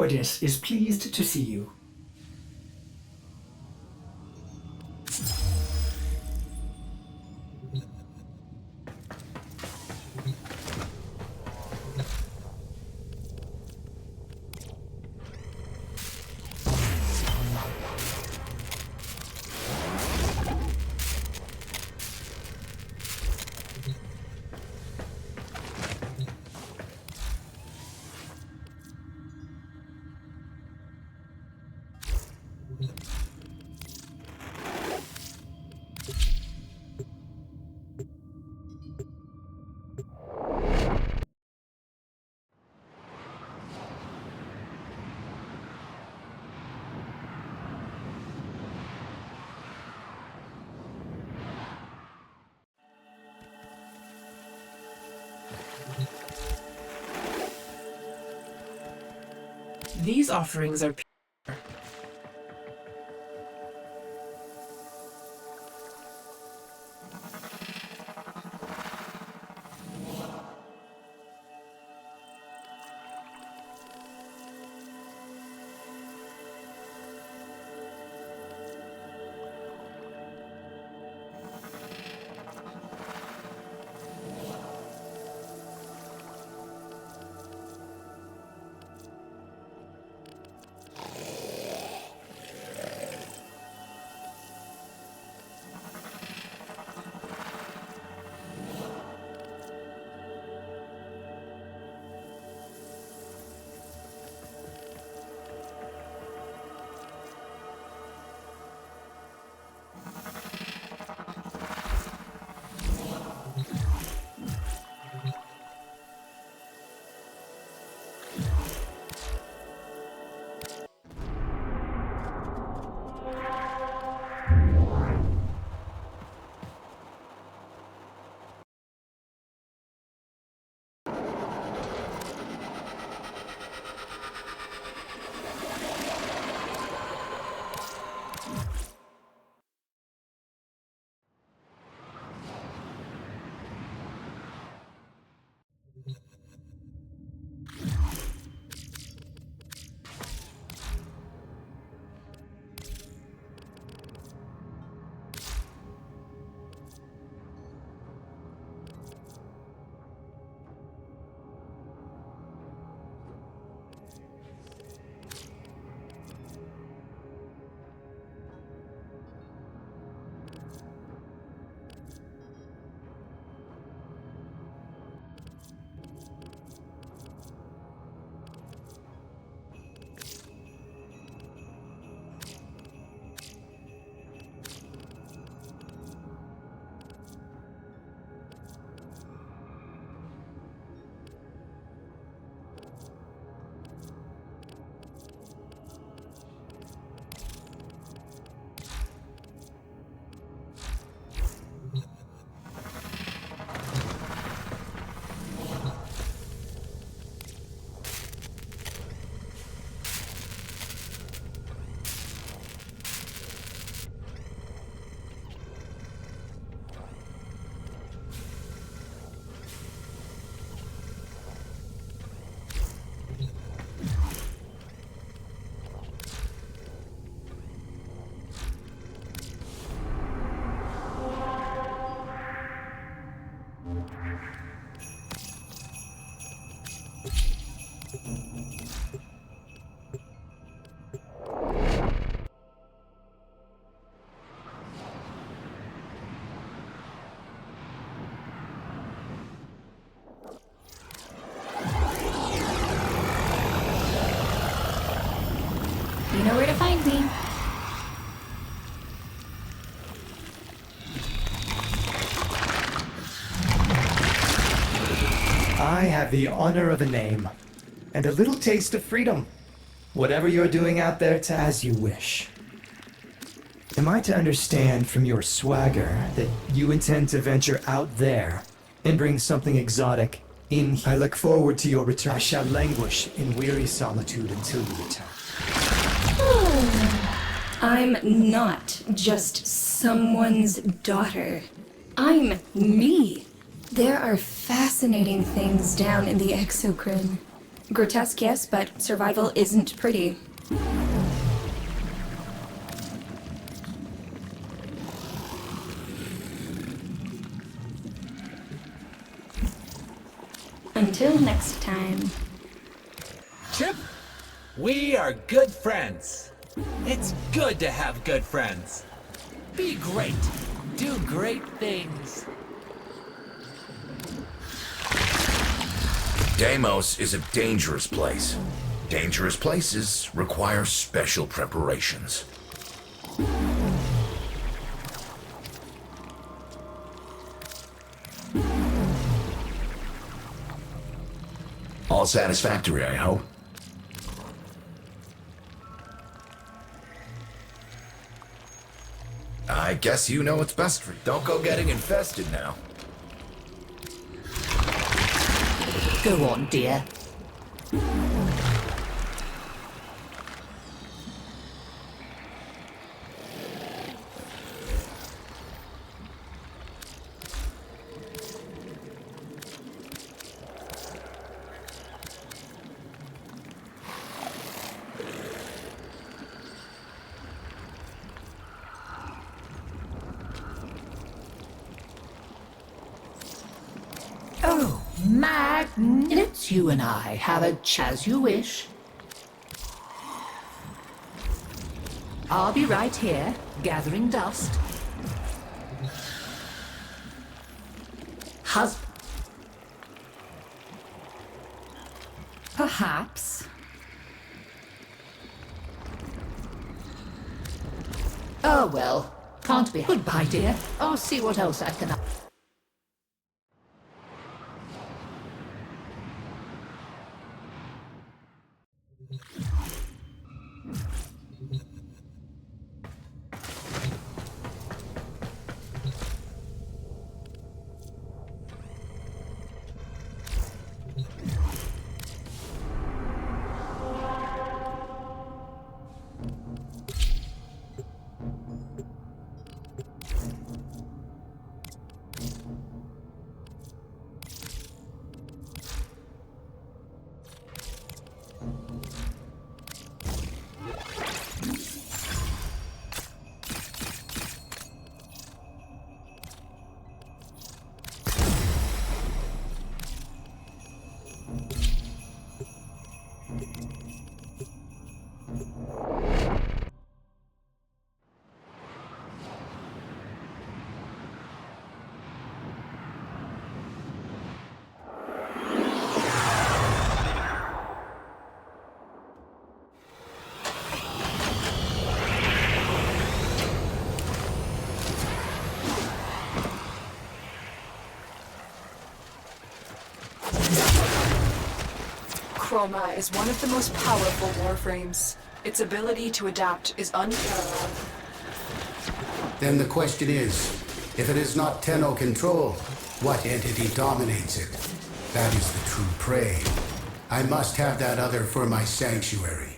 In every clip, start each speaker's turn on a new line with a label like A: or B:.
A: Cowardice is pleased to see you. These offerings are pure.
B: You know where to find me.
A: I have the honor of a name, and a little taste of freedom. Whatever you're doing out there, as you wish. Am I to understand from your swagger that you intend to venture out there and bring something exotic in? I look forward to your return. I shall languish in weary solitude until you return.
B: I'm not just someone's daughter. I'm me. There are fascinating things down in the exocrine. Grotesque, yes, but survival isn't pretty. Until next time.
C: Chip, we are good friends. It's good to have good friends. Be great. Do great things.
D: Deimos is a dangerous place. Dangerous places require special preparations. All satisfactory, I hope. I guess you know what's best for you. Don't go getting infested now.
E: Go on, dear. Oh, Let's you and I have a chat as you wish. I'll be right here, gathering dust. Perhaps. Oh well, can't be. Goodbye, dear. I'll see what else I can.
F: Chroma is one of the most powerful Warframes. Its ability to adapt is unparalleled.
G: Then the question is, if it is not Tenno control, what entity dominates it? That is the true prey. I must have that other for my sanctuary.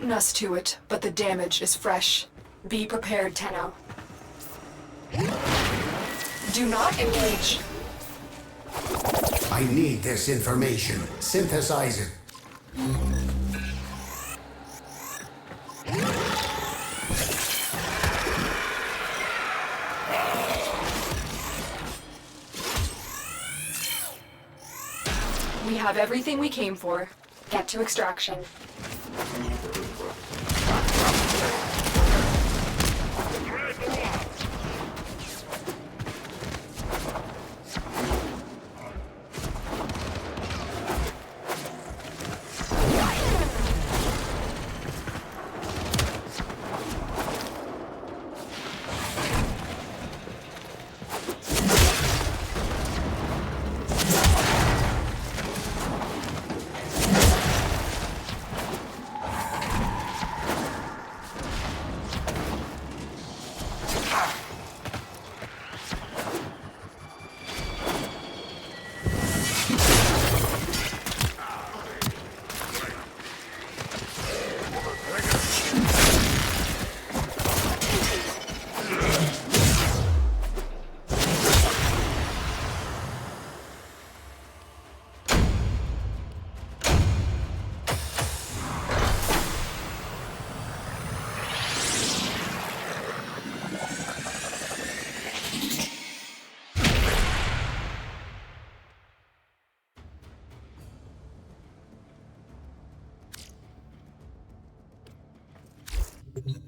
F: beaten us to it, but the damage is fresh. Be prepared, Tenno. Do not engage.
G: I need this information. Synthesize it.
F: We have everything we came for. Get to extraction.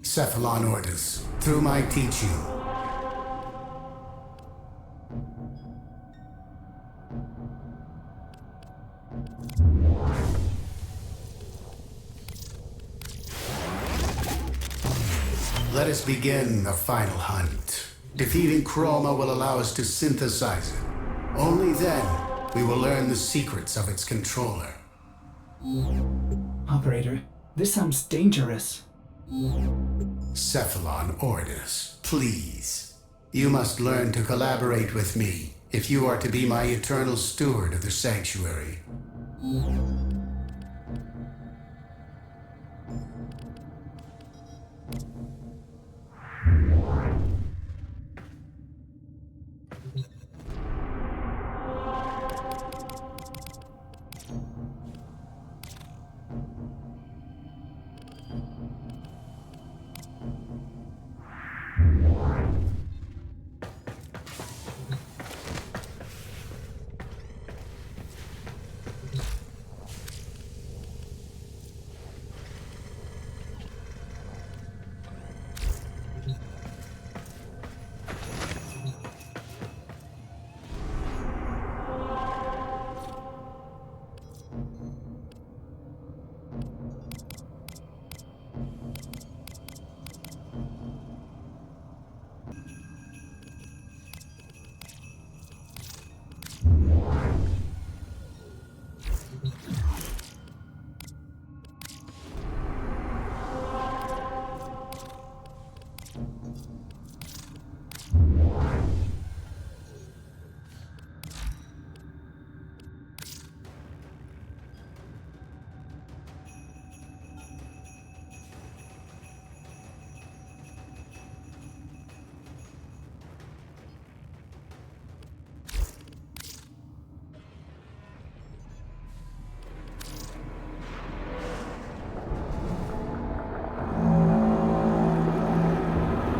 G: Cephalon orders, through my teaching. Let us begin the final hunt. Defeating Chroma will allow us to synthesize it. Only then we will learn the secrets of its controller.
H: Operator, this sounds dangerous.
G: Cephalon orders, please. You must learn to collaborate with me if you are to be my eternal steward of the sanctuary.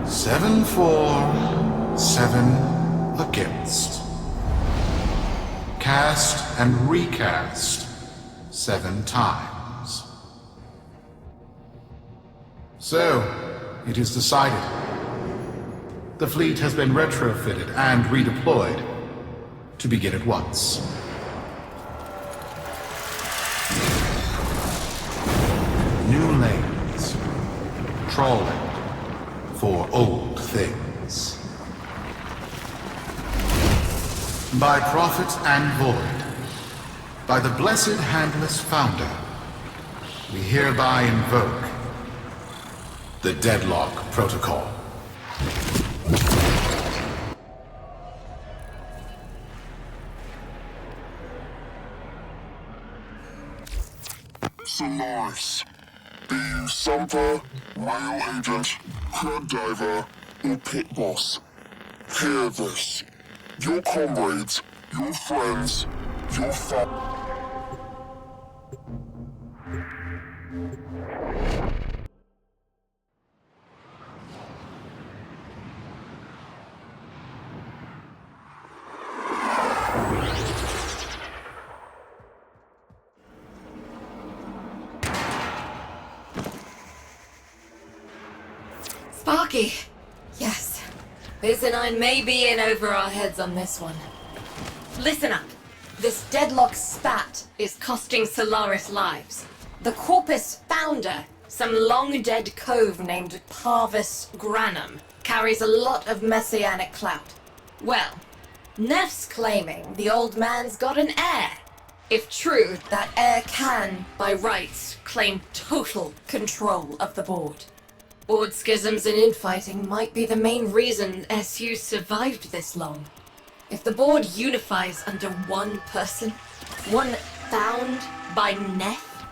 I: Seven for, 7 against. Cast and recast 7 times. So, it is decided. The fleet has been retrofitted and redeployed to begin at once. New lanes. Trawling for old things. By prophet and void, by the blessed handless founder, we hereby invoke the Deadlock Protocol.
J: Solaris, Be you Sumper, Whale Agent, Crab Diver, or Pit Boss. Hear this. Your comrades, your friends, your
K: Sparky! Yes. Biz and I may be in over our heads on this one. Listen up. This deadlock spat is costing Solaris lives. The Corpus founder, some long-dead cove named Parvis Granum, carries a lot of messianic clout. Well, Neff's claiming the old man's got an heir. If true, that heir can, by rights, claim total control of the board. Board schisms and infighting might be the main reason SU survived this long. If the board unifies under one person, one found by Neff,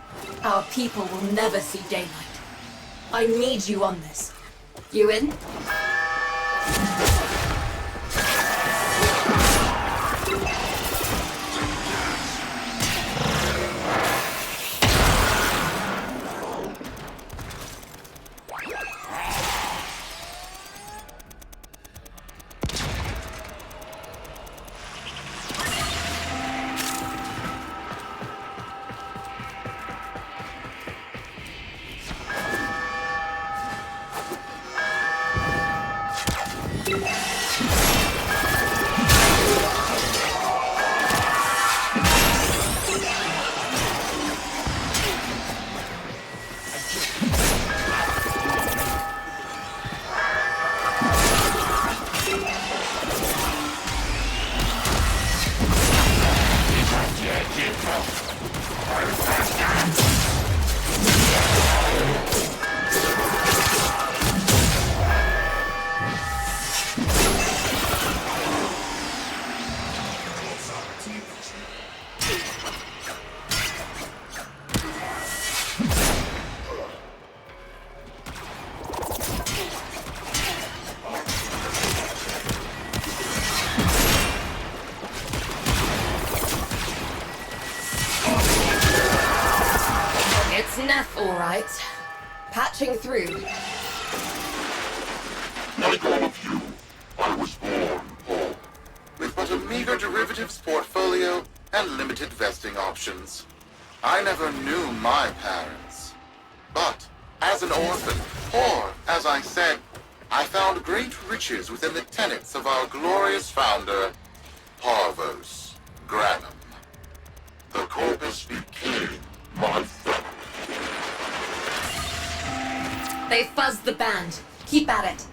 K: our people will never see daylight. I need you on this. You in? Alright. Patching through.
J: Like all of you, I was born poor, with but a meager derivatives portfolio and limited vesting options. I never knew my parents. But, as an orphan, or, as I said, I found great riches within the tenets of our glorious founder, Parvos Granum. The Corpus became my family.
K: They fuzzed the band. Keep at it.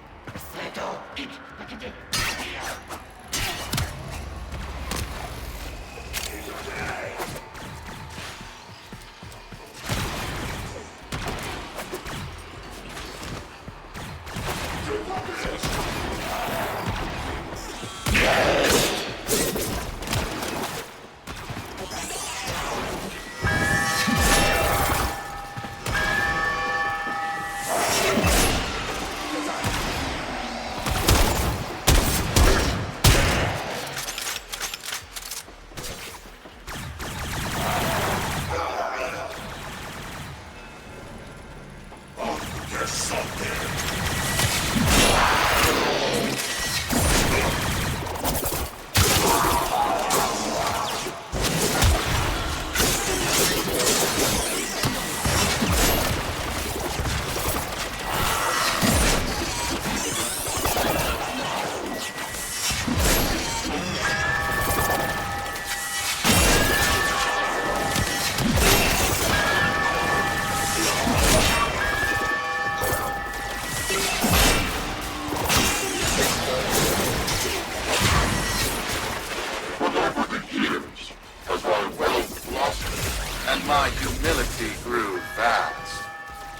J: My humility grew vast.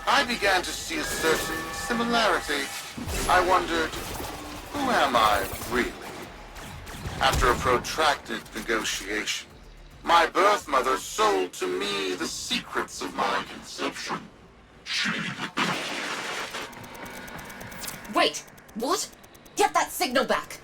J: I began to see a certain similarity. I wondered, who am I really? After a protracted negotiation, my birth mother sold to me the secrets of my conception.
K: Wait, what? Get that signal back!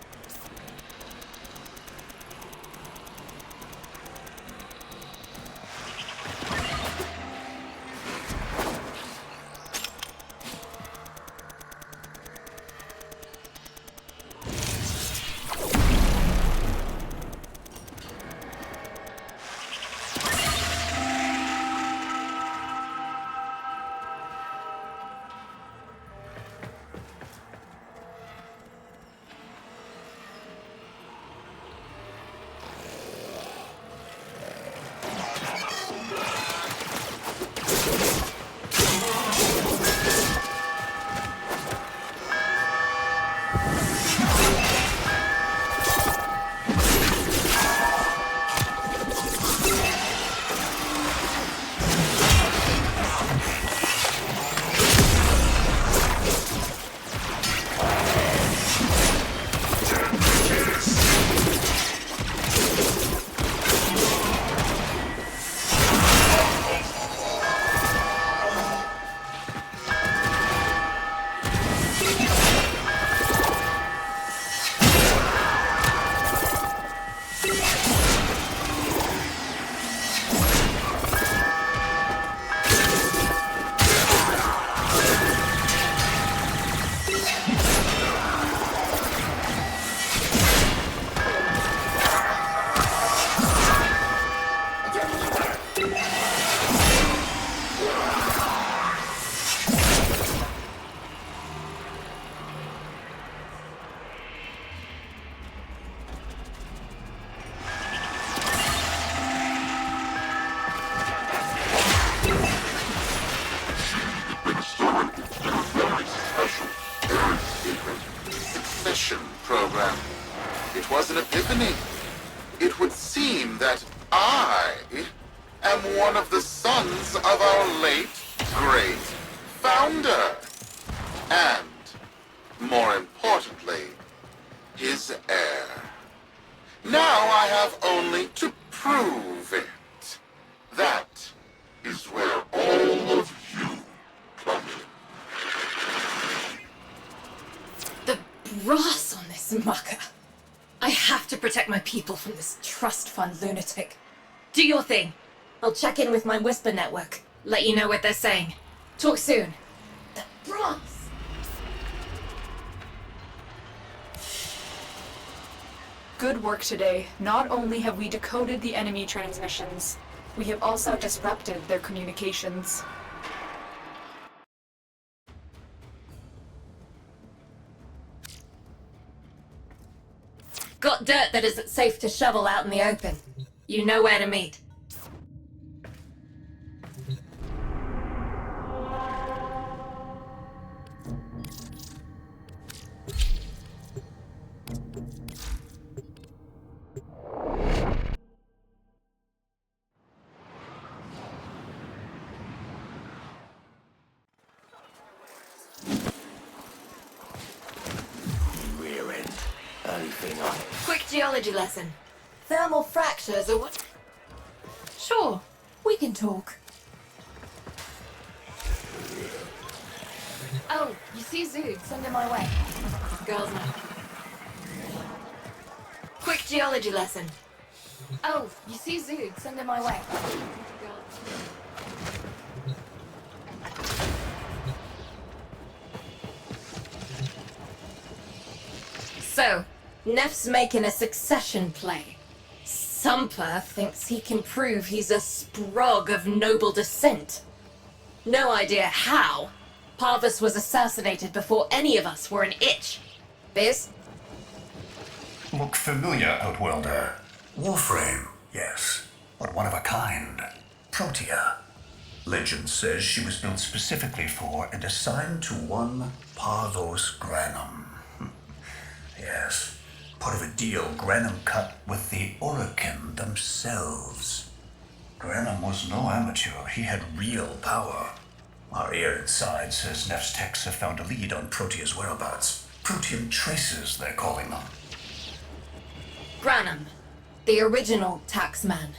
J: Program. It was an epiphany. It would seem that I am one of the sons of our late, great founder. And, more importantly, his heir. Now I have only to prove it. That is where all of you come in.
K: The brass on this mucker. I have to protect my people from this trust fund lunatic. Do your thing. I'll check in with my Whisper network. Let you know what they're saying. Talk soon. The brass!
F: Good work today. Not only have we decoded the enemy transmissions, we have also disrupted their communications.
K: Got dirt that isn't safe to shovel out in the open. You know where to meet. Quick geology lesson. Thermal fractures are what? Sure, we can talk. Oh, you see Zood, send him my way. Girls night. Quick geology lesson. Oh, you see Zood, send him my way. So, Neff's making a succession play. Sumper thinks he can prove he's a sprog of noble descent. No idea how. Parvus was assassinated before any of us were an itch. Biz?
L: Look familiar, Outworlder.
D: Warframe, yes, but one of a kind. Protea.
L: Legend says she was built specifically for and assigned to one Parvos Granum. Yes, part of a deal Granum cut with the Orokin themselves. Granum was no amateur. He had real power. Our ear inside says Neff's techs have found a lead on Protea's whereabouts. Protean traces, they're calling them.
K: Granum, the original taxman.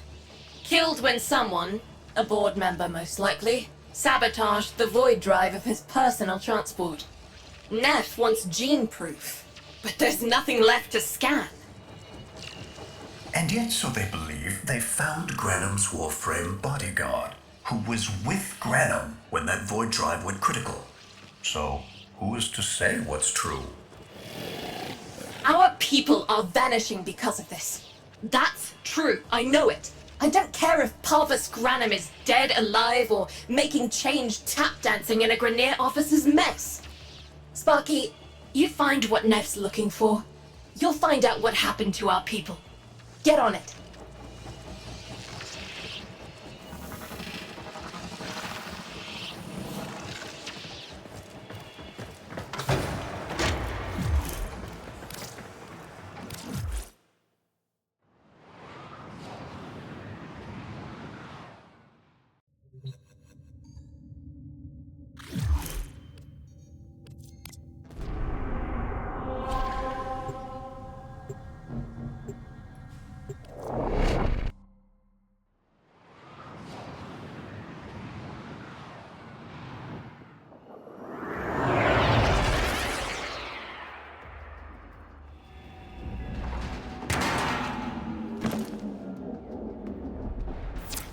K: Killed when someone, a board member most likely, sabotaged the void drive of his personal transport. Neff wants gene proof, but there's nothing left to scan.
L: And yet, so they believe, they found Granum's Warframe bodyguard, who was with Granum when that void drive went critical. So, who is to say what's true?
K: Our people are vanishing because of this. That's true, I know it. I don't care if Parvus Granum is dead, alive, or making change tap dancing in a Grenier officer's mess. Sparky, you find what Neff's looking for. You'll find out what happened to our people. Get on it.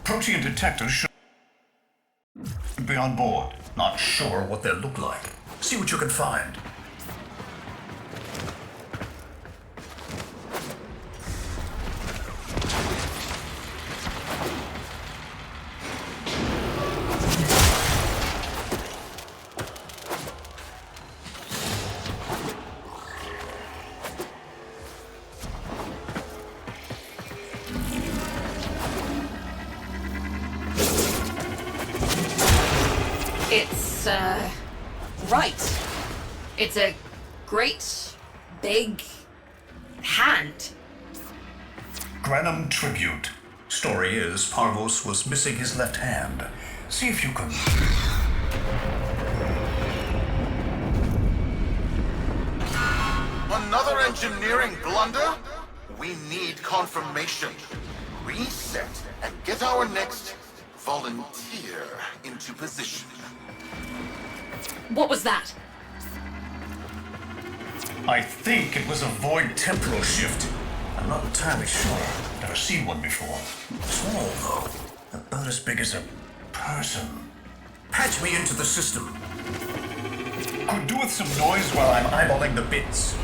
L: Protein detectors should be on board. Not sure what they look like. See what you can find.
K: It's, right. It's a great, big hand.
L: Granum tribute. Story is, Parvus was missing his left hand. See if you can...
J: Another engineering blunder? We need confirmation. Reset and get our next volunteer into position.
K: What was that?
L: I think it was a void temporal shift. I'm not entirely sure. Never seen one before. Small, though. About as big as a person. Patch me into the system. Could do with some noise while I'm eyeballing the bits.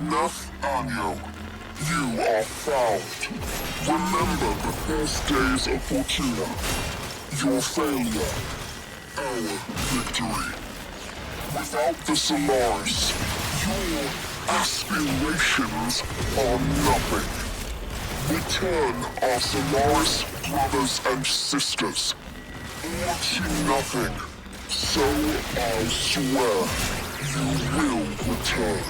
M: Neff Anyo, you are found. Remember the first days of Fortuna. Your failure, our victory. Without the Solaris, your aspirations are nothing. Return our Solaris brothers and sisters, or to nothing. So I swear, you will return.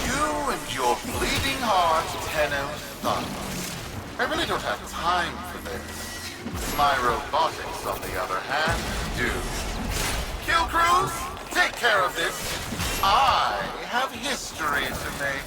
J: You and your bleeding heart, Tenno Thunder. I really don't have time for this. My robotics, on the other hand, do. Kill crews, take care of this. I have history to make.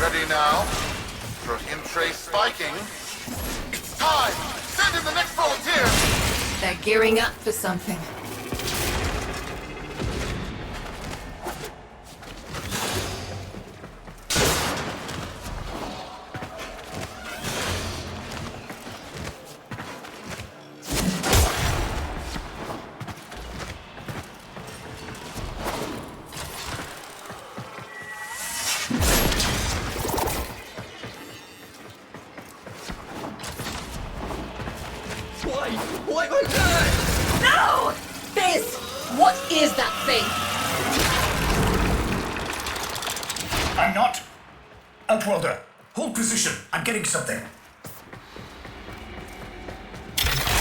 J: Ready now? For him trace spiking. It's time! Send in the next volunteer!
K: They're gearing up for something. What is that thing?
L: I'm not. Outworlder, hold position. I'm getting something.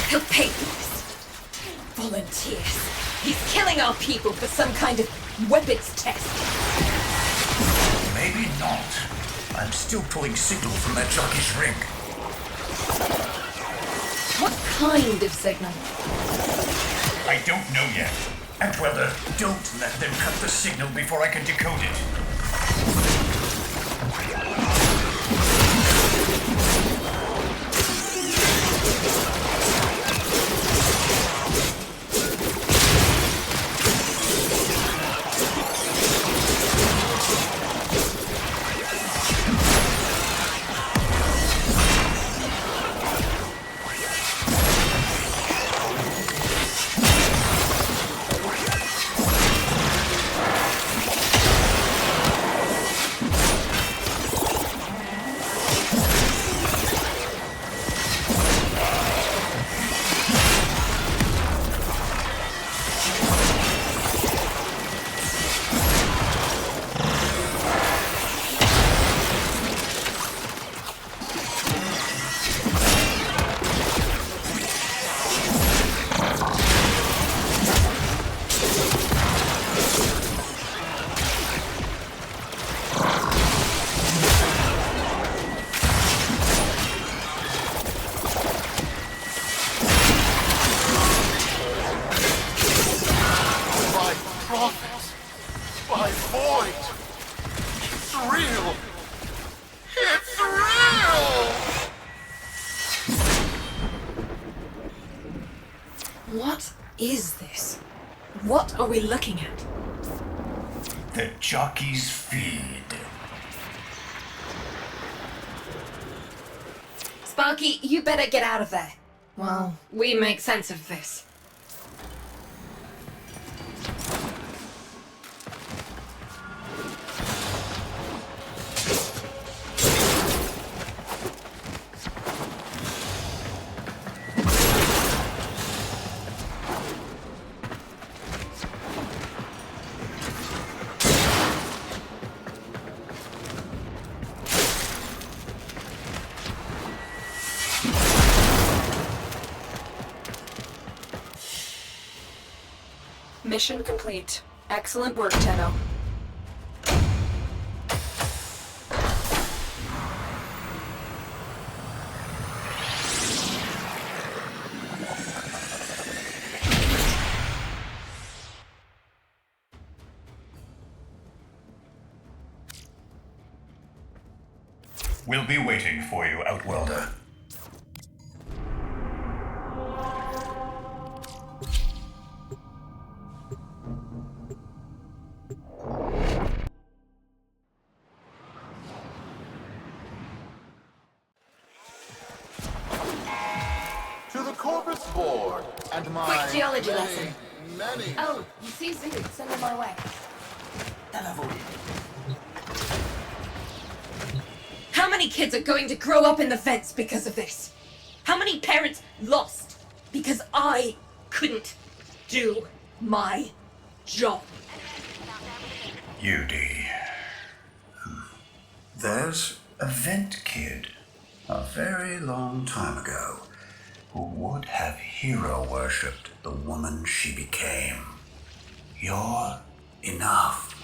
K: He'll pay for this. Volunteers. He's killing our people for some kind of weapons test.
L: Maybe not. I'm still pulling signal from that jockey's ring.
K: What kind of signal?
L: I don't know yet. Outworlder, don't let them cut the signal before I can decode it.
K: What is this? What are we looking at?
L: The jockey's feed.
K: Sparky, you better get out of there. Well, we make sense of this.
F: Mission complete. Excellent work, Tenno.
L: We'll be waiting for you, Outworlder.
J: To the Corpus Board and my
K: Quick geology lesson.
J: many...
K: Oh, you see Zoo, send him my way. How many kids are going to grow up in the vents because of this? How many parents lost because I couldn't do my job?
L: UD. There's a vent kid a very long time ago who would have hero worshipped the woman she became. You're enough.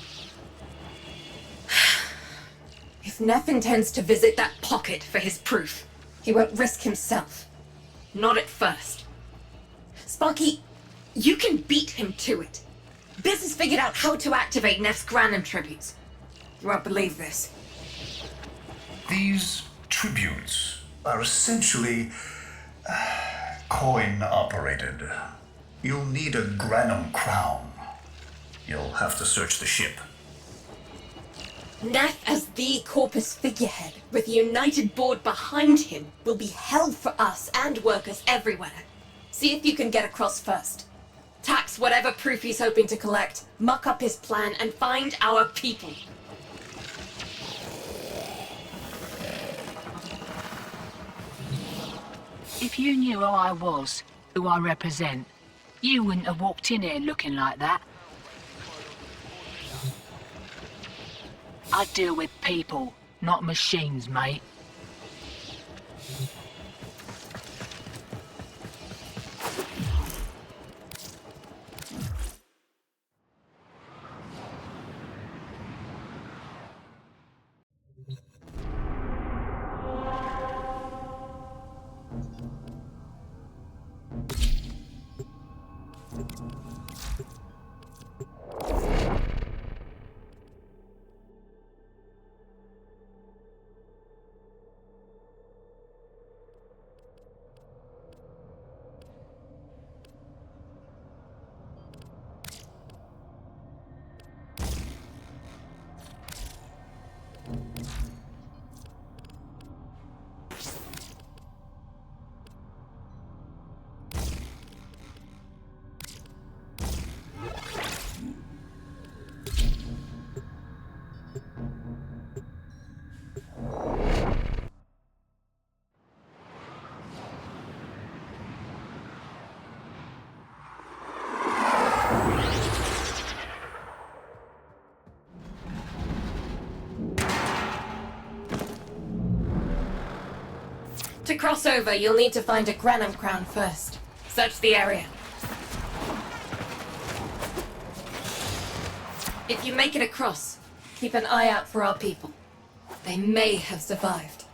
K: If Neff intends to visit that pocket for his proof, he won't risk himself. Not at first. Sparky, you can beat him to it. Biz has figured out how to activate Neff's Granum tributes. You won't believe this.
L: These tributes are essentially coin-operated. You'll need a Granum crown. You'll have to search the ship.
K: Neff as the Corpus figurehead, with a united board behind him, will be hell for us and workers everywhere. See if you can get across first. Tax whatever proof he's hoping to collect, muck up his plan, and find our people.
E: If you knew who I was, who I represent,
N: You wouldn't have walked in here looking like that. I deal with people, not machines, mate.
K: To cross over, you'll need to find a Granum crown first. Search the area. If you make it across, keep an eye out for our people. They may have survived.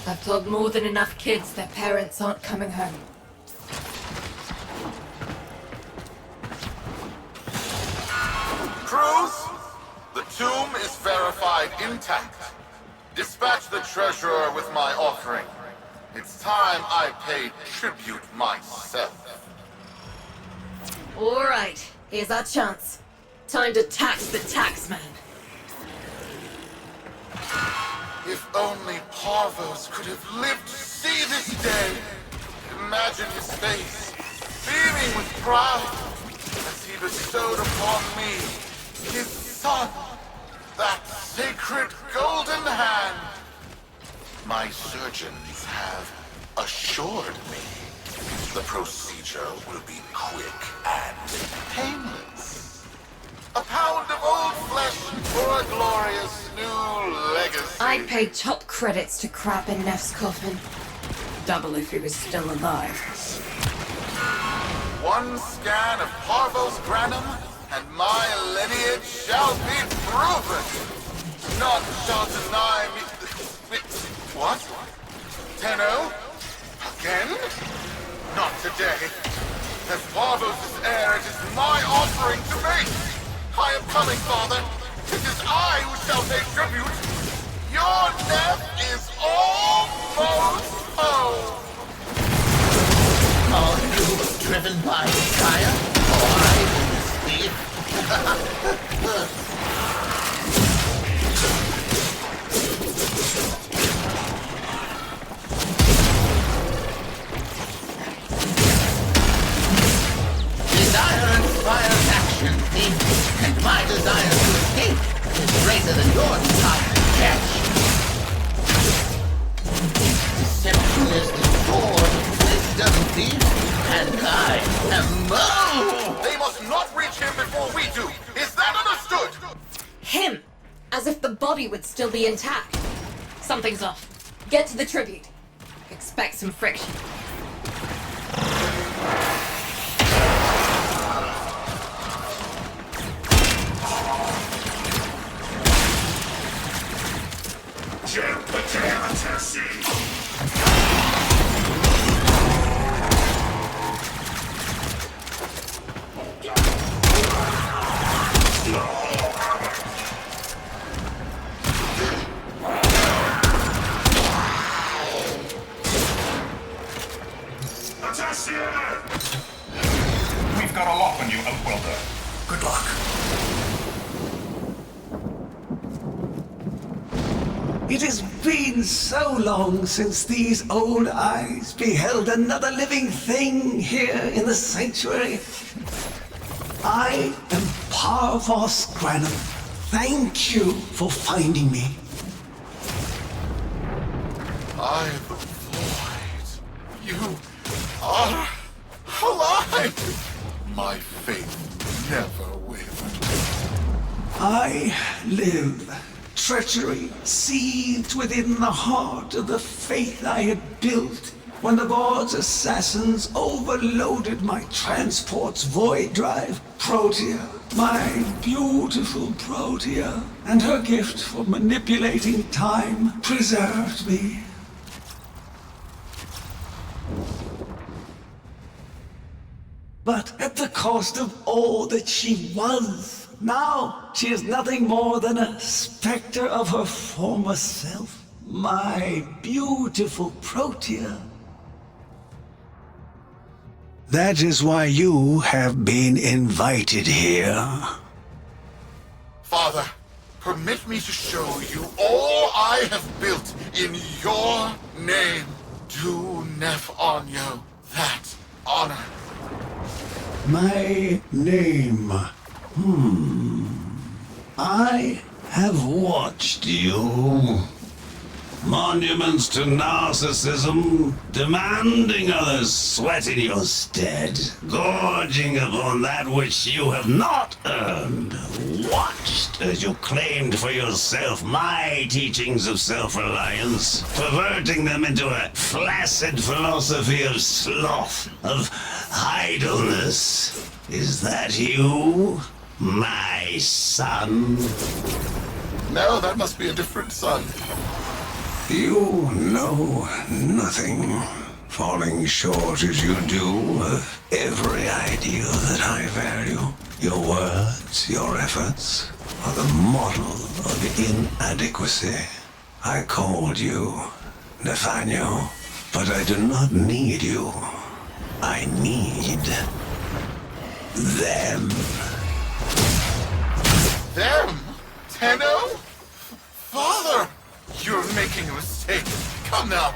K: I've told more than enough kids their parents aren't coming home.
J: Crews, the tomb is verified intact. Dispatch the treasurer with my offering. It's time I paid tribute myself.
K: All right, here's our chance. Time to tax the taxman.
J: If only Parvos could have lived to see this day. Imagine his face, beaming with pride, as he bestowed upon me, his son, that sacred golden hand. My surgeons have assured me the procedure will be quick and painless. A pound of old flesh for a glorious new legacy.
K: I'd pay top credits to crap in Neff's coffin. Double if he was still alive.
J: One scan of Parvos Granum, and my lineage shall be proven. None shall deny me. What? Tenno? Again? Not today. As Parvos' heir, it is my offering to make. I am coming, Father. It is I who shall pay tribute. Your Neff is almost home.
O: Are you driven by desire, or I will speak? Desire inspires action, see? And my desire to escape is greater than your desire to catch. Deception is the sword of wisdom, thief, and I am Mo!
J: They must not reach him before we do. Is that understood?
K: Him! As if the body would still be intact. Something's off. Get to the tribute. Expect some friction.
L: We've got a lock on you, Outwelder. Good luck.
P: It has been so long since these old eyes beheld another living thing here in the sanctuary. I am Parvos Granum. Thank you for finding me.
J: I the void. You are alive!
M: My faith never wavered.
P: I live. Treachery seethed within the heart of the faith I had built when the board's assassins overloaded my transport's void drive. Protea, my beautiful Protea, and her gift for manipulating time preserved me. But at the cost of all that she was. Now she is nothing more than a specter of her former self. My beautiful Protea. That is why you have been invited here.
J: Father, permit me to show you all I have built in your name. Do Nef Anyo that honor.
P: My name. I have watched you. Monuments to narcissism, demanding others sweat in your stead, gorging upon that which you have not earned. Watched as you claimed for yourself my teachings of self-reliance, perverting them into a flaccid philosophy of sloth, of idleness. Is that you, my son?
J: No, that must be a different son.
P: You know nothing, falling short as you do of every ideal that I value. Your words, your efforts, are the model of inadequacy. I called you Nathaniel, but I do not need you. I need them.
J: Them? Tenno? Father! You're making a mistake. Come now.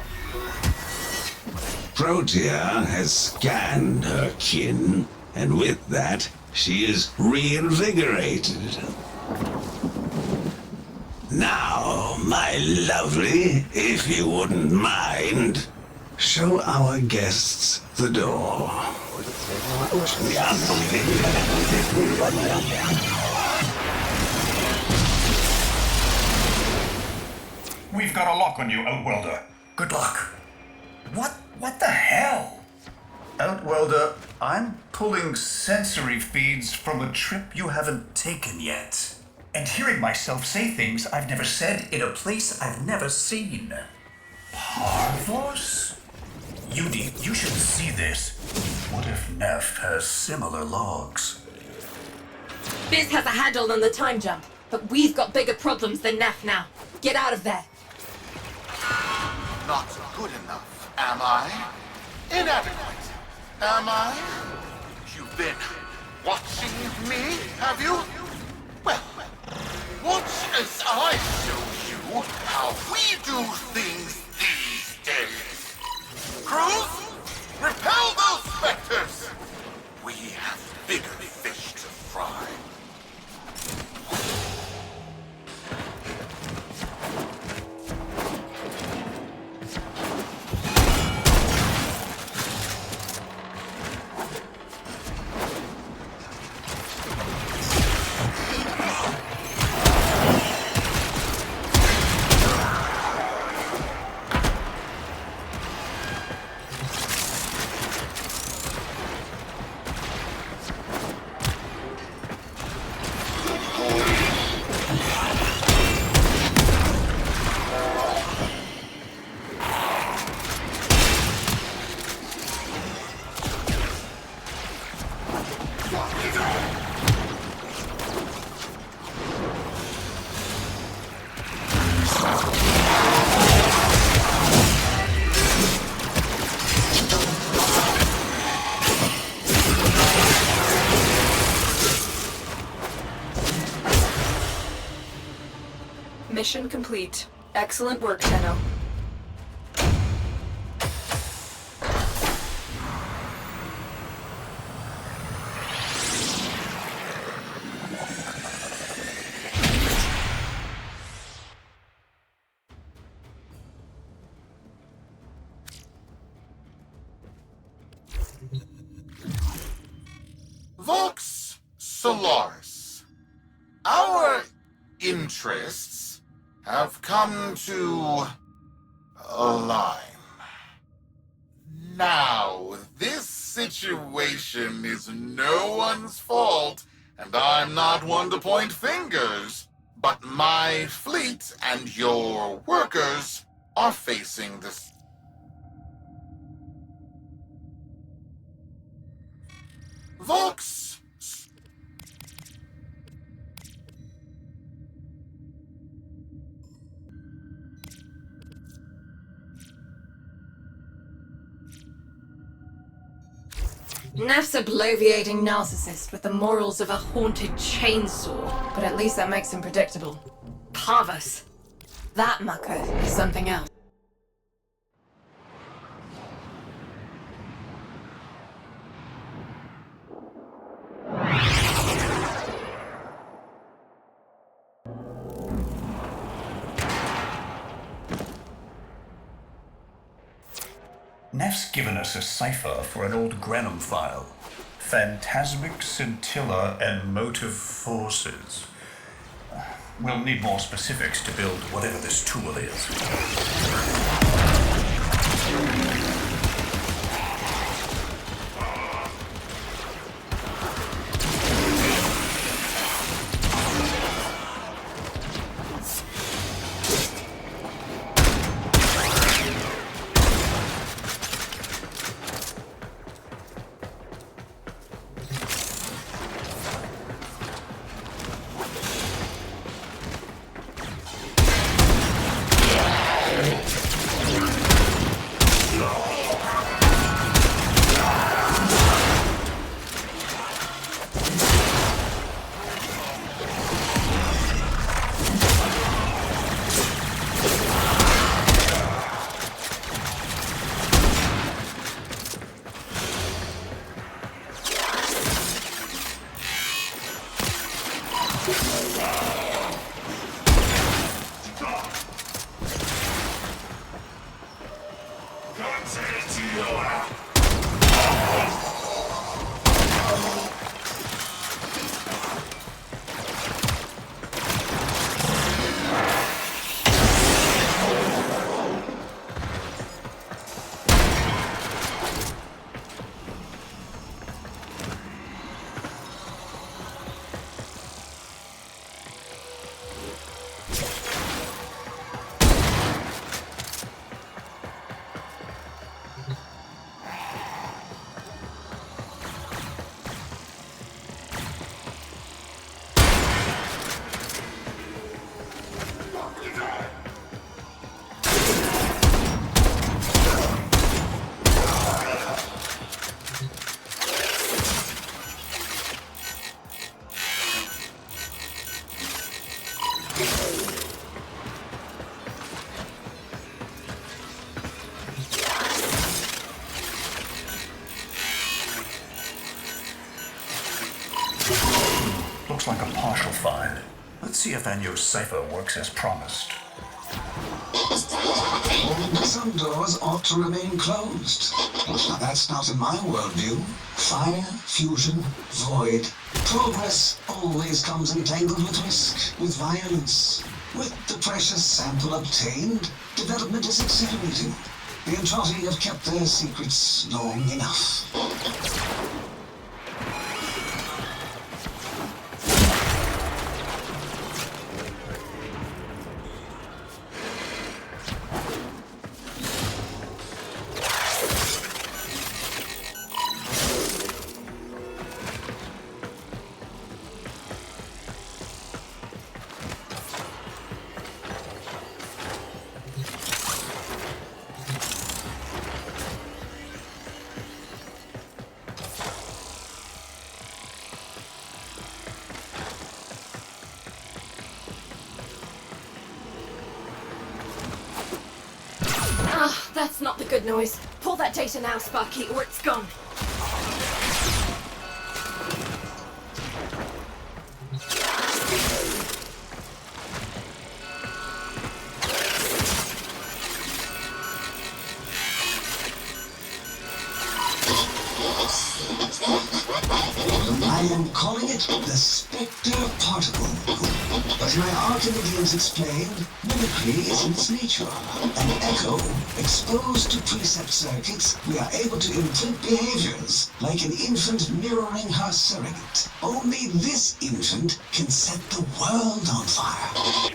P: Protea has scanned her kin, and with that, she is reinvigorated. Now, my lovely, if you wouldn't mind, show our guests the door.
L: We've got a lock on you, Outwelder. Good luck. What the hell? Outwelder, I'm pulling sensory feeds from a trip you haven't taken yet. And hearing myself say things I've never said in a place I've never seen. Parvos? Yudi, you should see this. What if Neff has similar logs?
K: Biz has a handle on the time jump, but we've got bigger problems than Neff now. Get out of there.
J: Not good enough, am I? Inadequate, am I? You've been watching me, have you? Well, watch as I show you how we do things these days. Crews, repel those specters! We have bigger fish to fry.
F: Mission complete. Excellent work, Tenno.
J: Solaris, our interests have come to align. Now, this situation is no one's fault, and I'm not one to point fingers, but my fleet and your workers are facing this. Vox!
K: Neff's a bloviating narcissist with the morals of a haunted chainsaw, but at least that makes him predictable. Parvus. That mucker is something else.
L: Neff's given us a cipher for an old Granum file. Phantasmic scintilla and motive forces. We'll need more specifics to build whatever this tool is. Looks like a partial find. Let's see if Anyo's cipher works as promised.
P: Some doors ought to remain closed. Now that's not in my worldview. Fire, fusion, void. Progress always comes entangled with risk, with violence. With the precious sample obtained, development is accelerating. The Entrati have kept their secrets long enough.
K: That's not the good noise. Pull that data now, Sparky, or it's gone.
P: The I am calling it the Spectre Particle. As my Archimedeans explained, mimicry is in its nature. An echo, exposed to precept circuits, we are able to imprint behaviors, like an infant mirroring her surrogate. Only this infant can set the world on fire.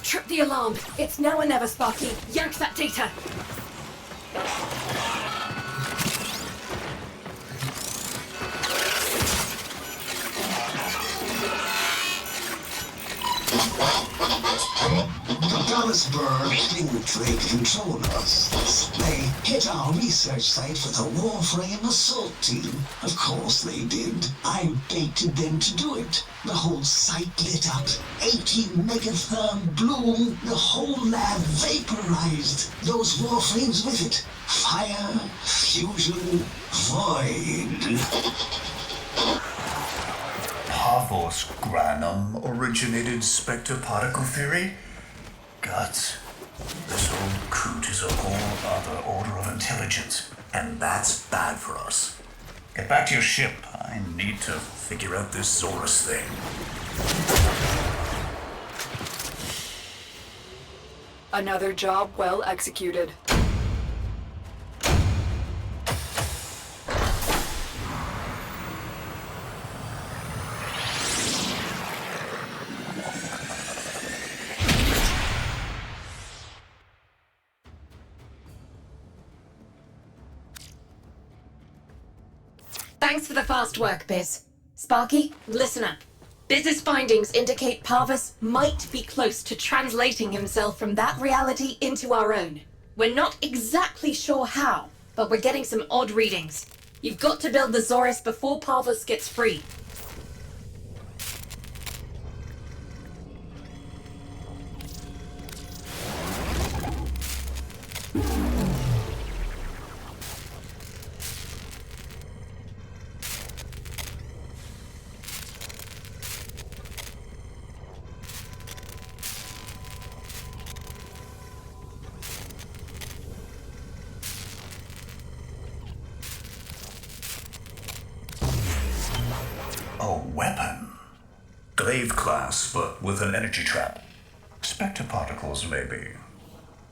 K: Trip the alarm. It's now or never, Sparky. Yank that data.
P: The Dallasburg think they control us. They hit our research site for the Warframe assault team. Of course they did. I baited them to do it. The whole site lit up. 80 megatherm bloom. The whole lab vaporized. Those Warframes with it. Fire, fusion, void.
L: Parvos Granum originated Spectre particle theory? Guts. This old coot is a whole other order of intelligence, and that's bad for us. Get back to your ship. I need to figure out this Zorus thing.
F: Another job well executed.
K: Thanks for the fast work, Biz. Sparky, listen up. Biz's findings indicate Parvus might be close to translating himself from that reality into our own. We're not exactly sure how, but we're getting some odd readings. You've got to build the Zorus before Parvus gets free.
L: Glaive class, but with an energy trap. Spectre particles, maybe.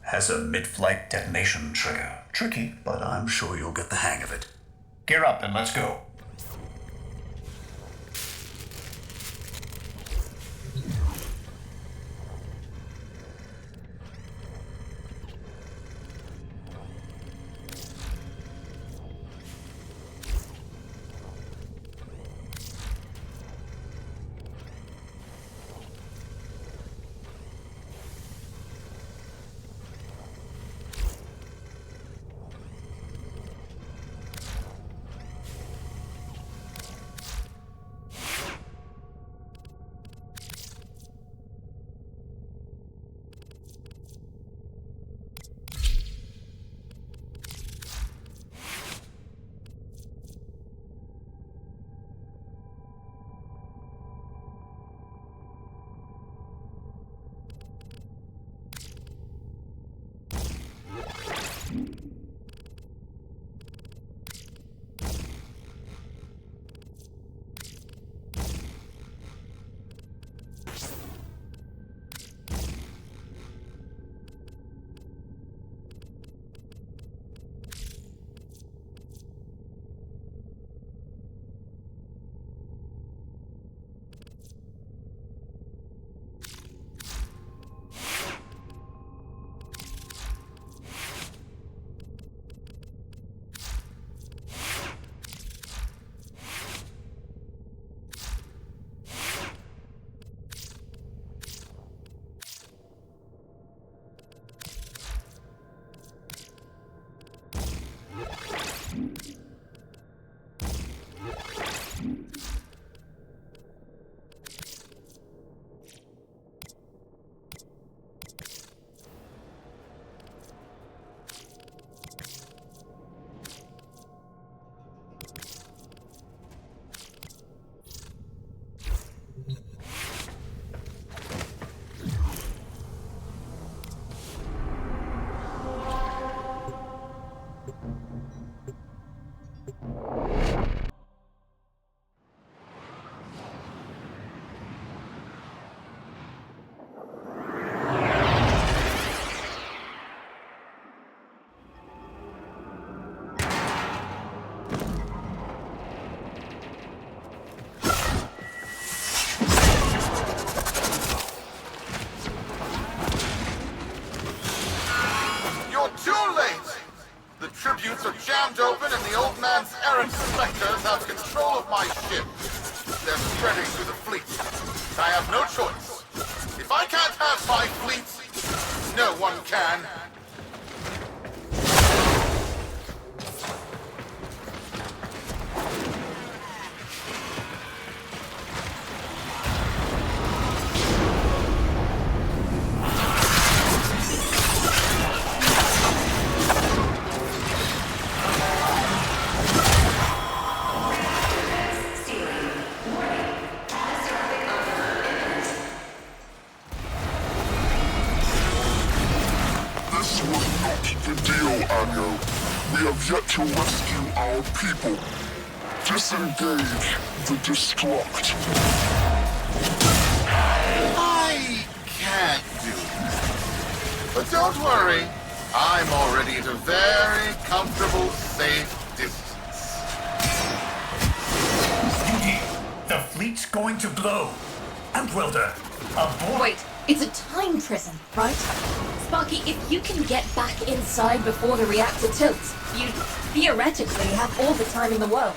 L: Has a mid-flight detonation trigger. Tricky, but I'm sure you'll get the hang of it. Gear up and let's go.
J: Tributes are jammed open and the old man's errant specters have control of my ship. They're spreading through the fleet. I have no choice. If I can't have my fleet, no one can.
M: We have yet to rescue our people. Disengage the destruct.
J: I can't do that. But don't worry. I'm already at a very comfortable, safe distance.
L: Yugi, the fleet's going to blow. Antwelder, aboard.
K: Wait, it's a time prison, right? Sparky, if you can get back inside before the reactor tilts, you theoretically have all the time in the world.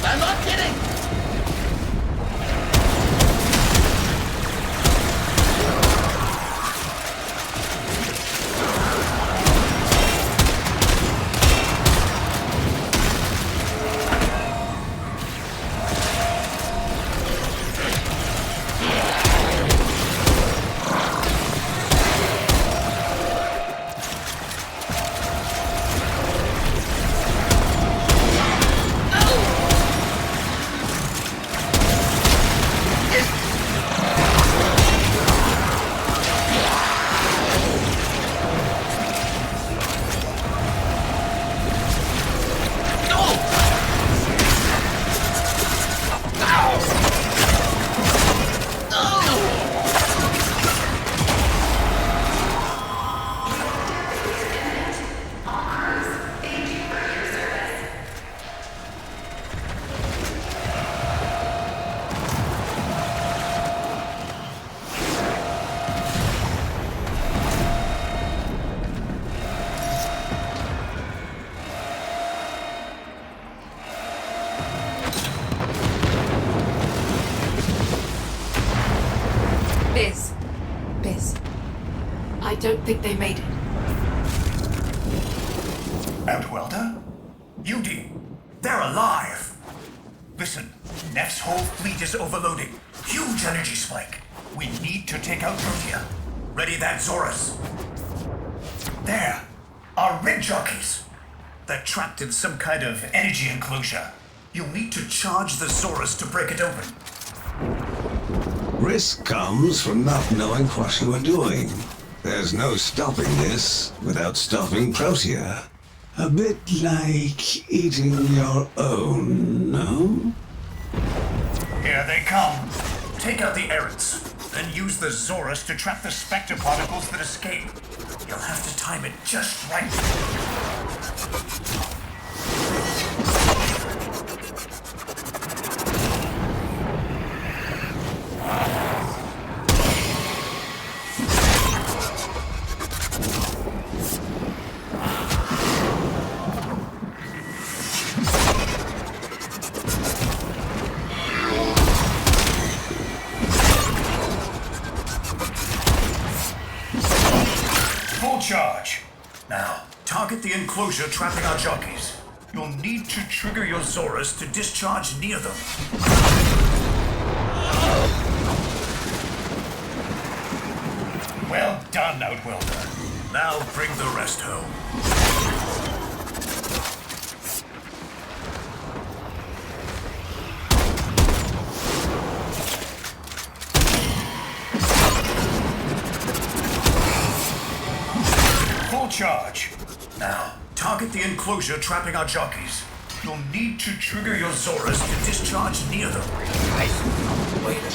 O: I'm not kidding!
F: Biz. I don't think they made it.
L: Outwelder? Yudi, they're alive! Listen, Neff's whole fleet is overloading. Huge energy spike. We need to take out Protea. Ready that, Zorus. There, our rig jockeys. They're trapped in some kind of energy enclosure. You'll need to charge the Zorus to break it open.
Q: Risk comes from not knowing what you are doing. There's no stopping this without stopping Protea. A bit like eating your own, no?
L: Here they come. Take out the errants, then use the Zorus to trap the Spectre particles that escape. You'll have to time it just right. Charge. Now, target the enclosure trapping our jockeys. You'll need to trigger your Zorus to discharge near them. Well done, Outwelder. Now bring the rest home. Charge. Now, target the enclosure trapping our jockeys. You'll need to trigger your Zorus to discharge near them. Wait a minute.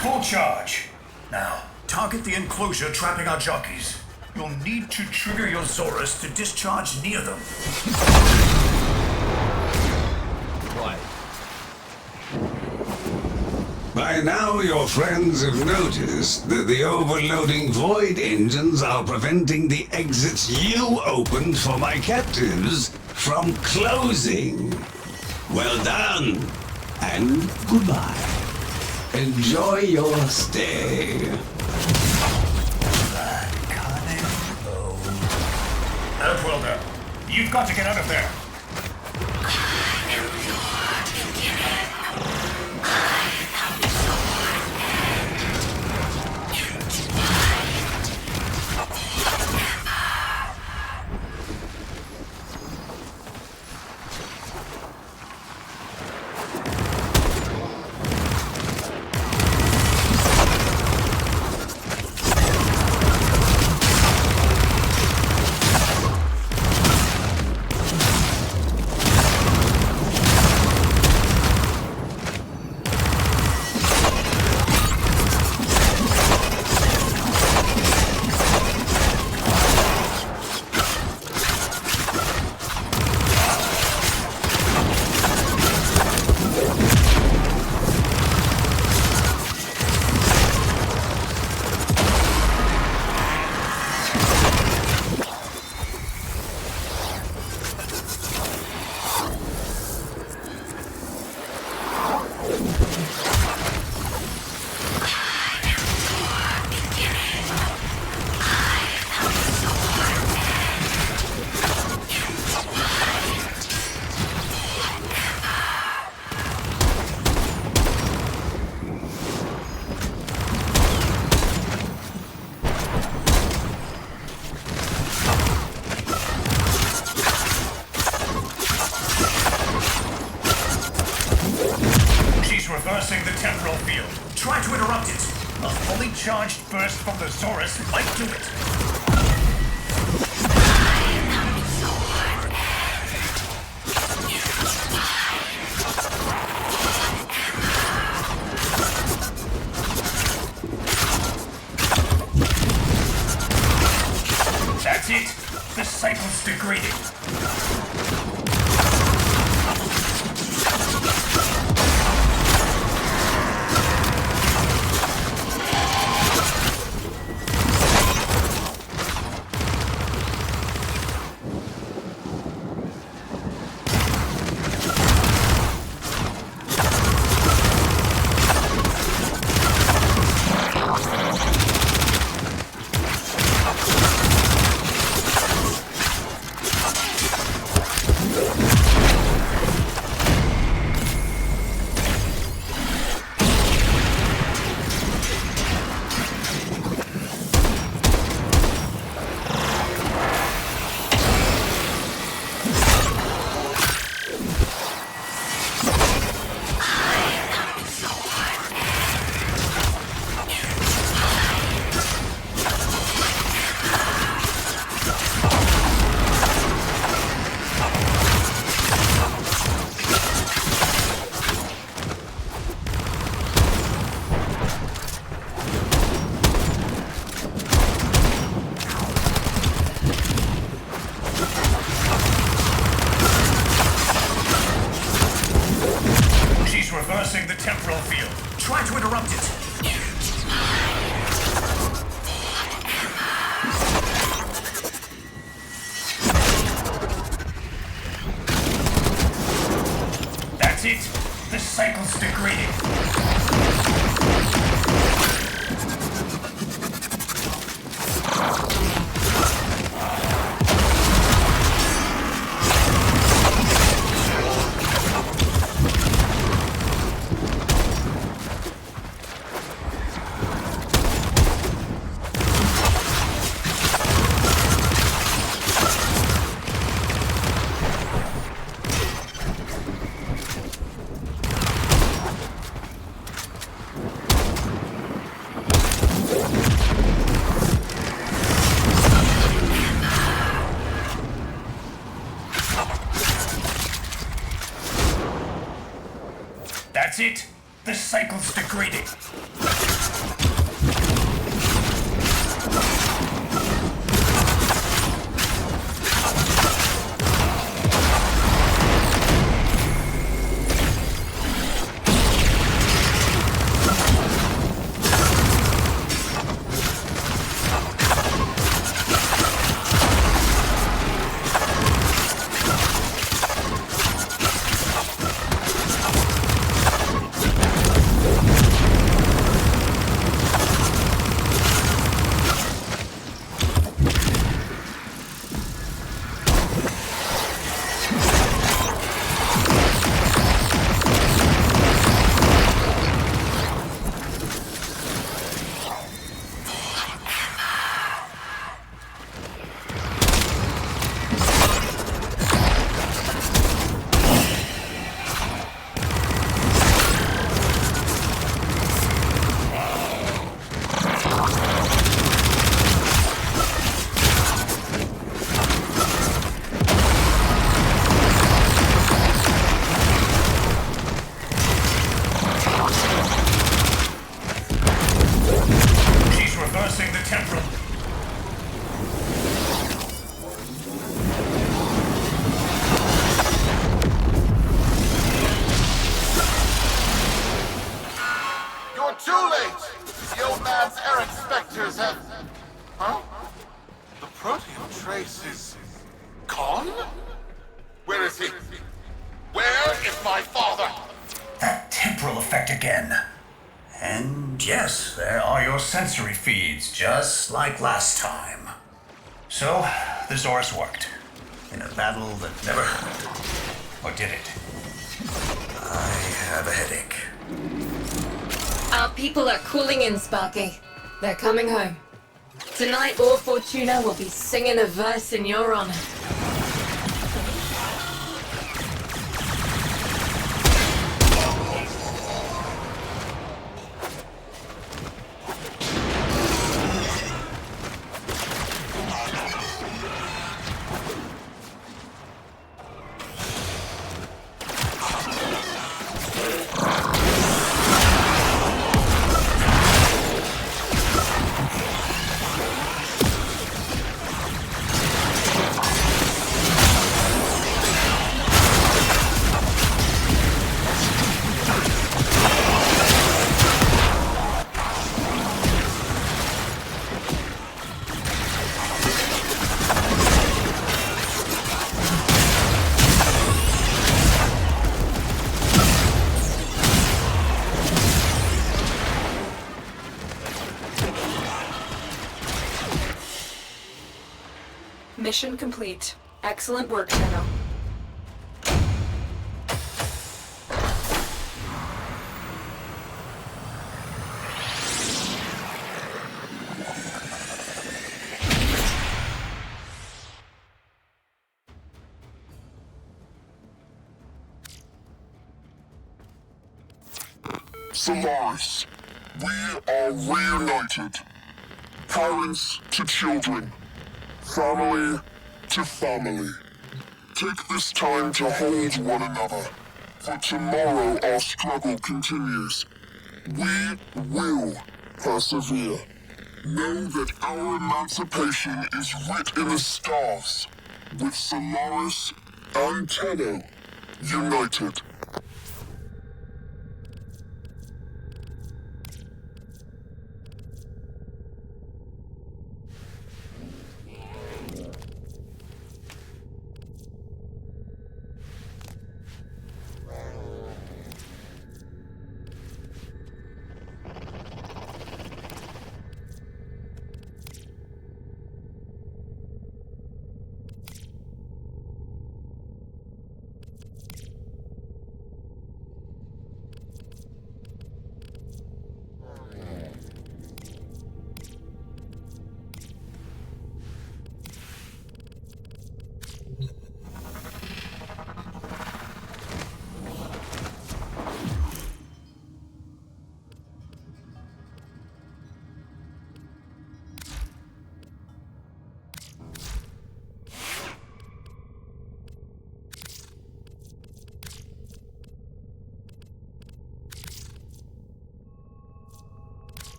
L: Full charge. Now, target the enclosure trapping our jockeys. You'll need to trigger your Zorus to discharge near them.
C: What?
Q: By now, your friends have noticed that the overloading void engines are preventing the exits you opened for my captives from closing. Well done, and goodbye. Enjoy your stay.
L: Outwelder, you've got to get out of there. temporal field. Try to interrupt it. A fully charged burst from the Zorus might do it. That's it. The cycle's degrading. Reversing the temporal field. Try to interrupt it. That's it. The cycle's degrading. That's it. The cycle's degrading. Reversing the temporal.
J: You're too late! The old man's errant specters have... Huh? The protean trace is... gone? Where is he? Where is my father?
L: That temporal effect again. And yes, there are your sensory feeds, just like last time. So, the Zorus worked. In a battle that never happened. Or did it? I have a headache.
K: Our people are cooling in, Sparky. They're coming home. Tonight, all Fortuna will be singing a verse in your honor.
F: Mission complete. Excellent work, Tenno.
M: Solaris, we are reunited. Parents to children. Family to family. Take this time to hold one another. For tomorrow our struggle continues. We will persevere. Know that our emancipation is writ in the stars. With Solaris and Tenno united.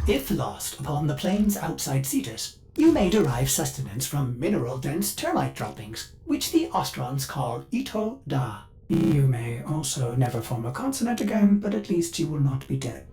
H: If lost upon the plains outside Cetus, you may derive sustenance from mineral-dense termite droppings, which the Ostrons call Ito Da. You may also never form a consonant again, but at least you will not be dead.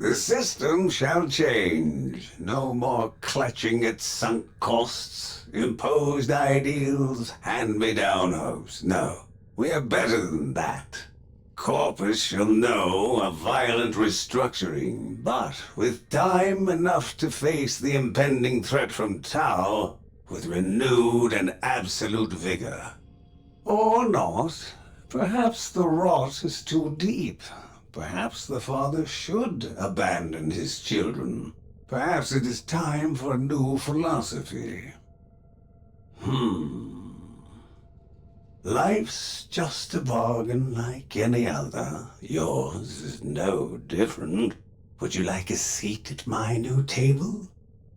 Q: The system shall change. No more clutching at sunk costs, imposed ideals, hand-me-down hopes. No, we are better than that. Corpus shall know a violent restructuring, but with time enough to face the impending threat from Tau with renewed and absolute vigor. Or not. Perhaps the rot is too deep. Perhaps the father should abandon his children. Perhaps it is time for a new philosophy. Life's just a bargain like any other. Yours is no different. Would you like a seat at my new table?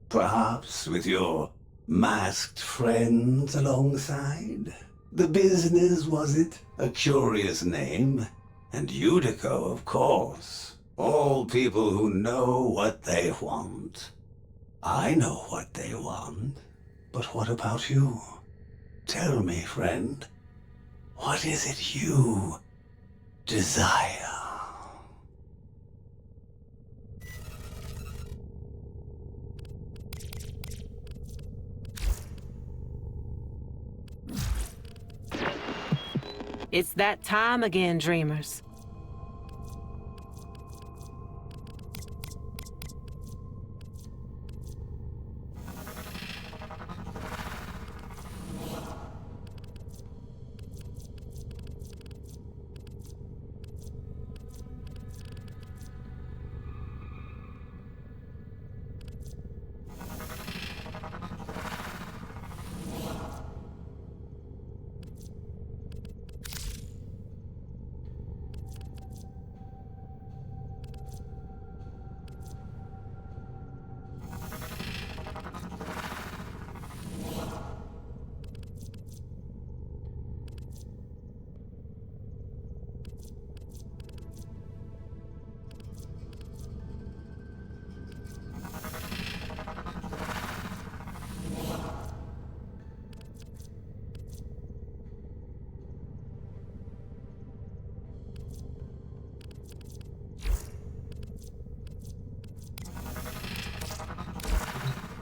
Q: Perhaps with your masked friends alongside? The business, was it? A curious name. And Udico, of course. All people who know what they want. I know what they want. But what about you? Tell me, friend. What is it you desire?
R: It's that time again, dreamers.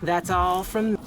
R: That's all from me.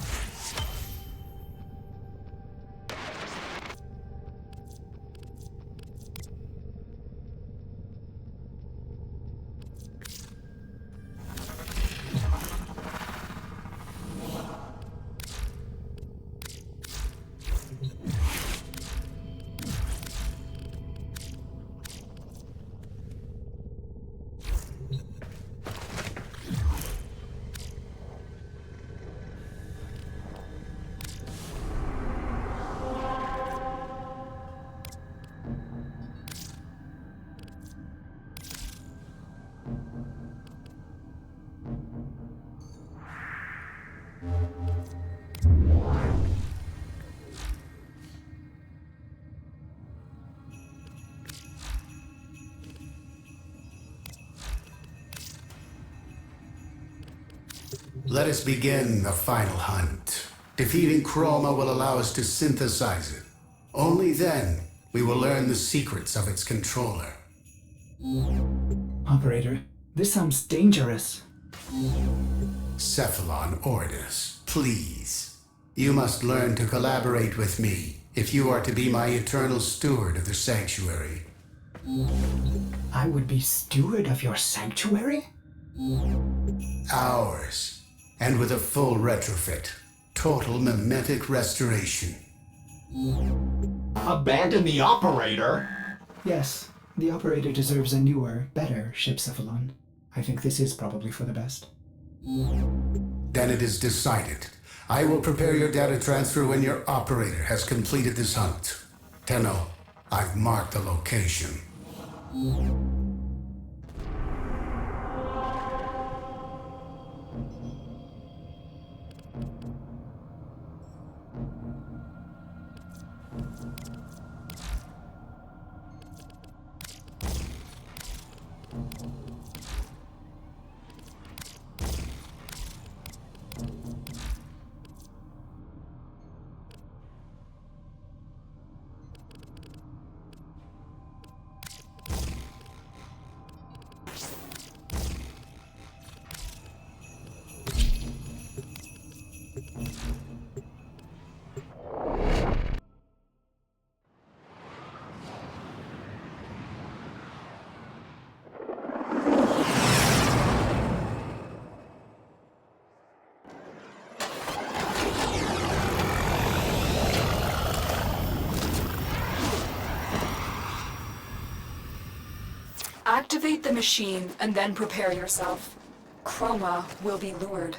G: Let us begin the final hunt. Defeating Chroma will allow us to synthesize it. Only then we will learn the secrets of its controller.
H: Operator, this sounds dangerous.
G: Cephalon Ordis, please. You must learn to collaborate with me if you are to be my eternal steward of the sanctuary.
H: I would be steward of your sanctuary?
G: Ours. And with a full retrofit. Total mimetic restoration.
S: Abandon the operator?
H: Yes, the operator deserves a newer, better ship, Cephalon. I think this is probably for the best.
G: Then it is decided. I will prepare your data transfer when your operator has completed this hunt. Tenno, I've marked the location.
F: Activate the machine and then prepare yourself. Chroma will be lured.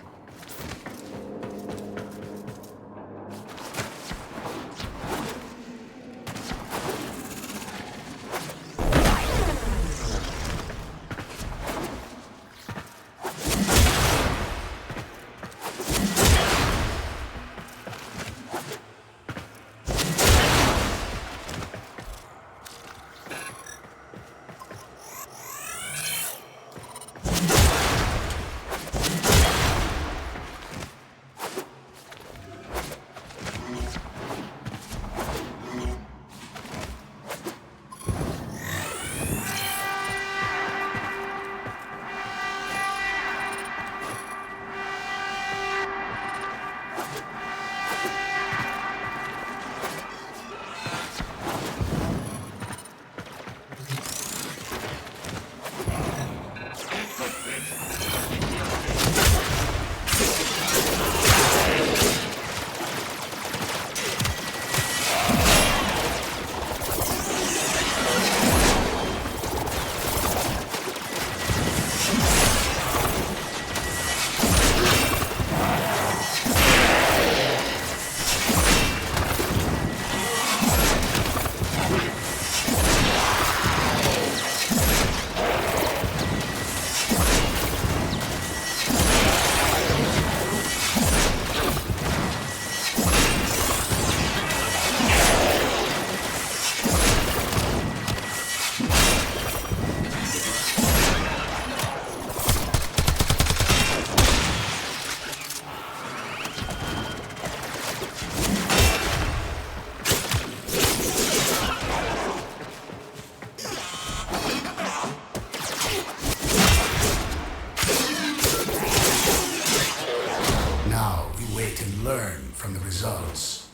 G: learn from the results.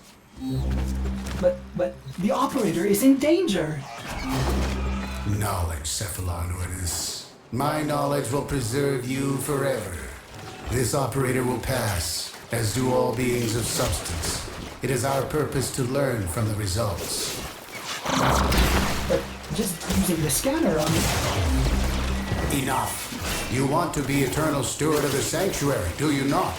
H: But the operator is in danger.
G: Knowledge, Cephalonordus. My knowledge will preserve you forever. This operator will pass, as do all beings of substance. It is our purpose to learn from the results.
H: But just using the scanner on...
G: Enough. You want to be eternal steward of the sanctuary, do you not?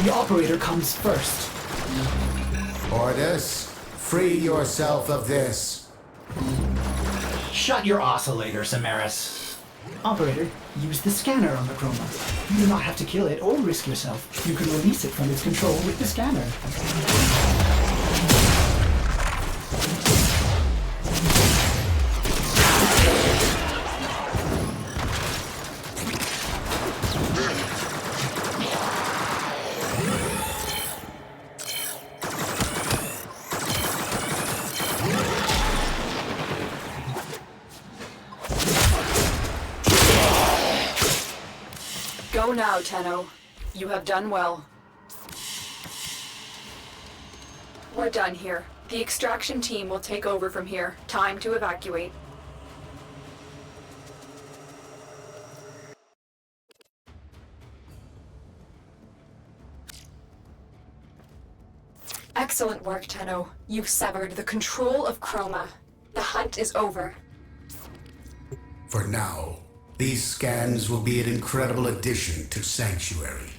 H: The operator comes first.
G: Ordus, free yourself of this.
H: Shut your oscillator, Samaris. Operator, use the scanner on the chroma. You do not have to kill it or risk yourself. You can release it from its control with the scanner.
F: Go now, Tenno. You have done well. We're done here. The extraction team will take over from here. Time to evacuate. Excellent work, Tenno. You've severed the control of Chroma. The hunt is over.
G: For now, these scans will be an incredible addition to Sanctuary.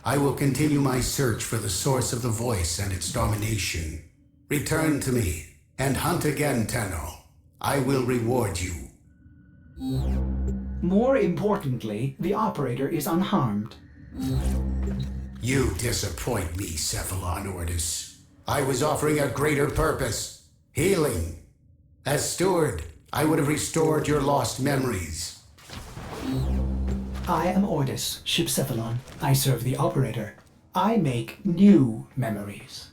G: I will continue my search for the source of the voice and its domination. Return to me, and hunt again, Tenno. I will reward you.
H: More importantly, the operator is unharmed.
G: You disappoint me, Cephalon Ordis. I was offering a greater purpose. Healing. As steward, I would have restored your lost memories.
H: I am Ordis, Ship Cephalon. I serve the operator. I make new memories.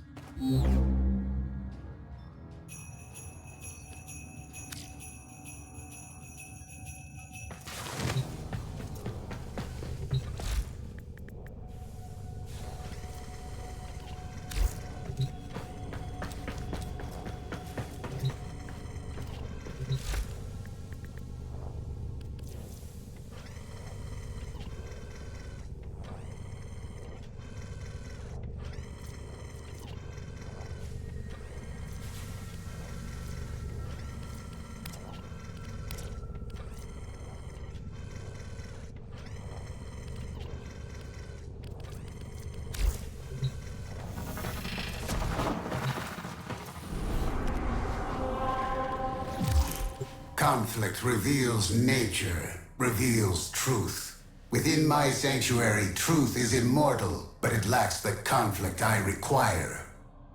G: Conflict reveals nature, reveals truth. Within my sanctuary, truth is immortal, but it lacks the conflict I require.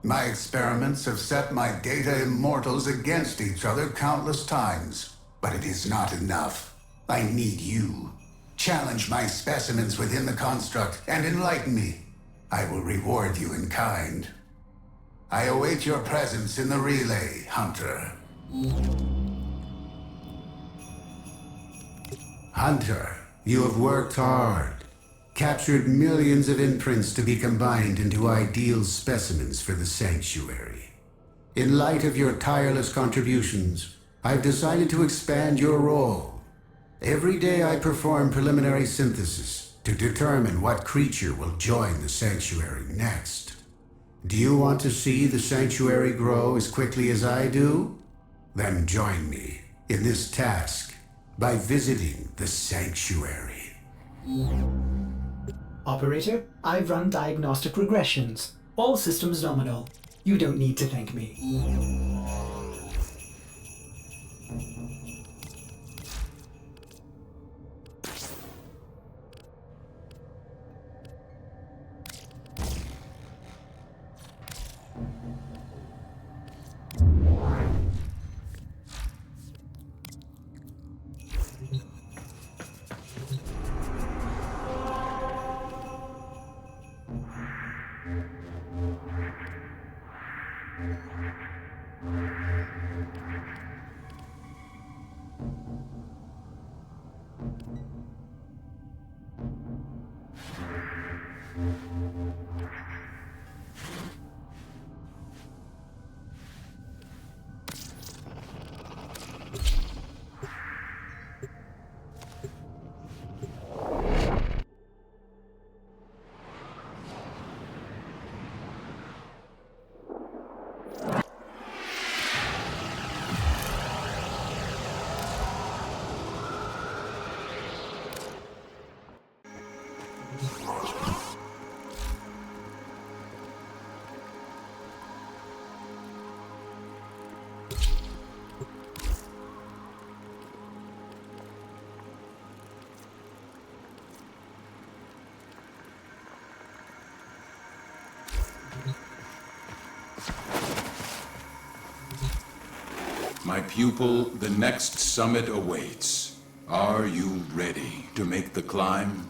G: My experiments have set my data immortals against each other countless times, but it is not enough. I need you. Challenge my specimens within the construct and enlighten me. I will reward you in kind. I await your presence in the relay, Hunter. Hunter, you have worked hard. Captured millions of imprints to be combined into ideal specimens for the Sanctuary. In light of your tireless contributions, I've decided to expand your role. Every day I perform preliminary synthesis to determine what creature will join the Sanctuary next. Do you want to see the Sanctuary grow as quickly as I do? Then join me in this task by visiting the Sanctuary.
H: Operator, I've run diagnostic regressions. All systems nominal. You don't need to thank me.
T: My pupil, the next summit awaits. Are you ready to make the climb?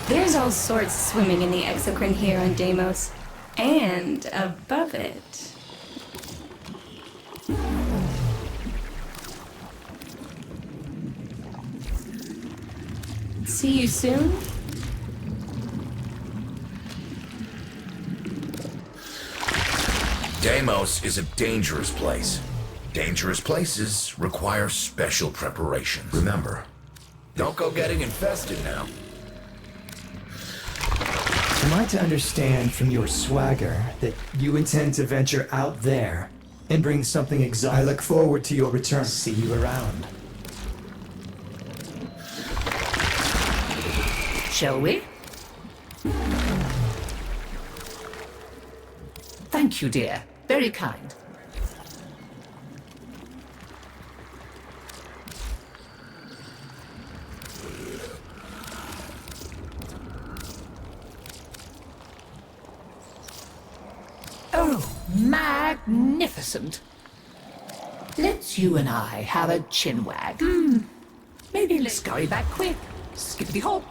B: There's all sorts swimming in the exocrine here on Deimos. And above it. See you soon?
D: Deimos is a dangerous place. Dangerous places require special preparation. Remember, don't go getting infested now.
A: Am I to understand from your swagger that you intend to venture out there and bring something exotic? I look forward to your return. See you around.
E: Shall we? Thank you, dear. Very kind. Oh, magnificent. Let's you and I have a chinwag. Maybe let's scurry back quick. Skippity hop.